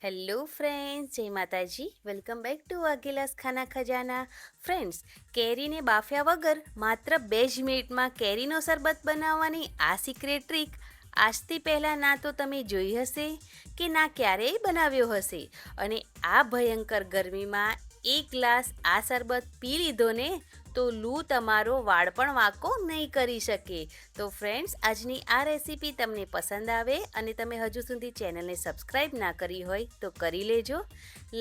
Hello friends, જય માતાજી. Welcome back to Vaghela's ખાના ખજાના. ફ્રેન્ડ્સ, કેરીને બાફ્યા વગર માત્ર 2 જ મિનિટમાં કેરીનો શરબત બનાવવાની આ સિક્રેટ ટ્રીક આજથી પહેલાં ના તો તમે જોઈ હશે કે ના ક્યારેય બનાવ્યો હશે. અને આ ભયંકર ગરમીમાં એક ગ્લાસ આ શરબત પી લીધો ને તો લૂ તમારો વાળ પણ વાંકો નહીં કરી શકે. તો ફ્રેન્ડ્સ, આજની આ રેસીપી તમને પસંદ આવે અને તમે હજુ સુધી ચેનલને સબસ્ક્રાઈબ ના કરી હોય તો કરી લેજો.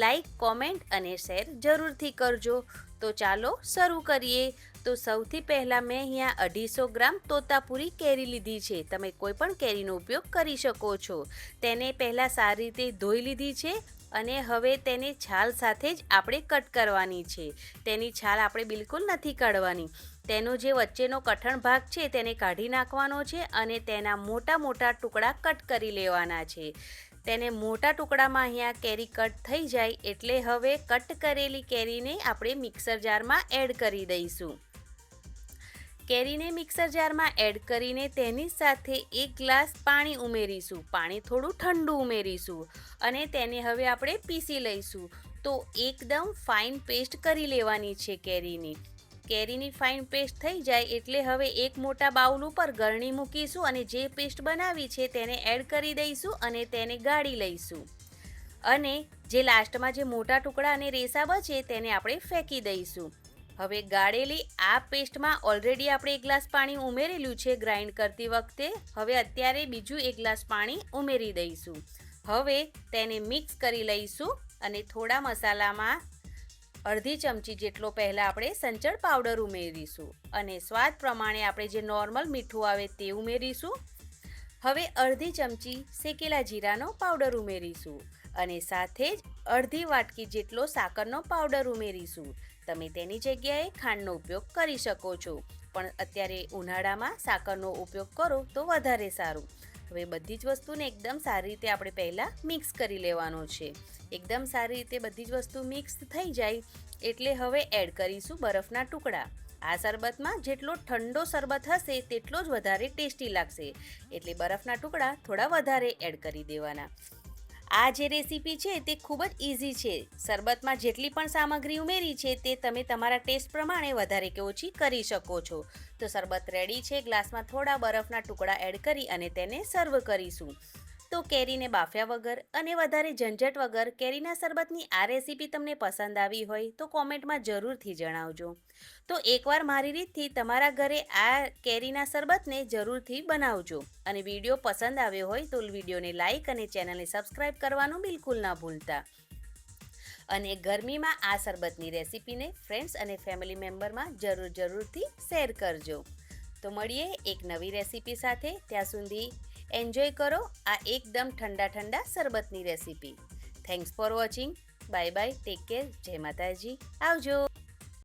લાઈક, કોમેન્ટ અને શેર જરૂરથી કરજો. તો ચાલો શરૂ કરીએ. તો સૌથી પહેલાં મેં અહીંયા 250 ગ્રામ તોતાપુરી કેરી લીધી છે. તમે કોઈ પણ કેરીનો ઉપયોગ કરી શકો છો. તેને પહેલાં સારી રીતે ધોઈ લીધી છે અને હવે તેને છાલ સાથે જ આપણે કટ કરવાની છે. તેની છાલ આપણે બિલકુલ નથી કાઢવાની. તેનો જે વચ્ચેનો કઠણ ભાગ છે તેને કાઢી નાખવાનો છે અને તેના મોટા મોટા ટુકડા કટ કરી લેવાના છે. તેને મોટા ટુકડામાં અહીંયા કેરી કટ થઈ જાય એટલે હવે કટ કરેલી કેરીને આપણે મિક્સર જારમાં એડ કરી દઈશું. કેરીને મિક્સર જારમાં એડ કરીને તેની સાથે 1 ગ્લાસ પાણી ઉમેરીશું. પાણી થોડું ઠંડુ ઉમેરીશું અને તેને હવે આપણે પીસી લઈશું. તો એકદમ ફાઇન પેસ્ટ કરી લેવાની છે કેરીની ફાઇન પેસ્ટ થઈ જાય એટલે હવે એક મોટા બાઉલ ઉપર ગરણી મૂકીશું અને જે પેસ્ટ બનાવી છે તેને એડ કરી દઈશું અને તેને ગાળી લઈશું. અને જે લાસ્ટમાં જે મોટા ટુકડા અને રેસા બચે તેને આપણે ફેંકી દઈશું. હવે ગાળેલી આ પેસ્ટમાં ઓલરેડી આપણે 1 ગ્લાસ પાણી ઉમેરેલું છે ગ્રાઇન્ડ કરતી વખતે. હવે અત્યારે બીજું 1 ગ્લાસ પાણી ઉમેરી દઈશું. હવે તેને મિક્સ કરી લઈશું અને થોડા મસાલામાં અડધી ચમચી જેટલો પહેલાં આપણે સંચળ પાવડર ઉમેરીશું અને સ્વાદ પ્રમાણે આપણે જે નોર્મલ મીઠું આવે તે ઉમેરીશું. હવે અડધી ચમચી શેકેલા જીરાનો પાવડર ઉમેરીશું અને સાથે જ અડધી વાટકી જેટલો સાકરનો પાવડર ઉમેરીશું. તમે તેની જગ્યાએ ખાંડનો ઉપયોગ કરી શકો છો, પણ અત્યારે ઉનાળામાં સાકરનો ઉપયોગ કરો તો વધારે સારું. હવે બધી જ વસ્તુને એકદમ સારી રીતે આપણે પહેલાં મિક્સ કરી લેવાનો છે. એકદમ સારી રીતે બધી જ વસ્તુ મિક્સ થઈ જાય એટલે હવે એડ કરીશું બરફના ટુકડા. આ શરબતમાં જેટલો ઠંડો શરબત હશે તેટલો જ વધારે ટેસ્ટી લાગશે, એટલે બરફના ટુકડા થોડા વધારે એડ કરી દેવાના. આ જે રેસીપી છે તે ખૂબ જ ઇઝી છે. શરબતમાં જેટલી પણ સામગ્રી ઉમેરી છે તે તમે તમારા ટેસ્ટ પ્રમાણે વધારે કે ઓછી કરી શકો છો. તો શરબત રેડી છે. ગ્લાસમાં થોડા બરફના ટુકડા એડ કરી અને તેને સર્વ કરીશું. તો કેરીને બાફ્યા વગર અને વધારે ઝંઝટ વગર કેરીના શરબતની આ રેસીપી તમને પસંદ આવી હોય તો કોમેન્ટમાં જરૂરથી જણાવજો. તો એકવાર મારી રીતથી તમારા ઘરે આ કેરીના શરબતને જરૂરથી બનાવજો. અને વિડીયો પસંદ આવ્યો હોય તો વિડીયોને લાઇક અને ચેનલને સબસ્ક્રાઈબ કરવાનું બિલકુલ ના ભૂલતા. અને ગરમીમાં આ શરબતની રેસીપીને ફ્રેન્ડ્સ અને ફેમિલી મેમ્બરમાં જરૂરથી શેર કરજો. તો મળીએ એક નવી રેસીપી સાથે. ત્યાં સુધી એન્જોય કરો આ એકદમ ઠંડા શરબતની recipe. Thanks for watching. Bye bye. Take care. જય માતાજી. આવજો.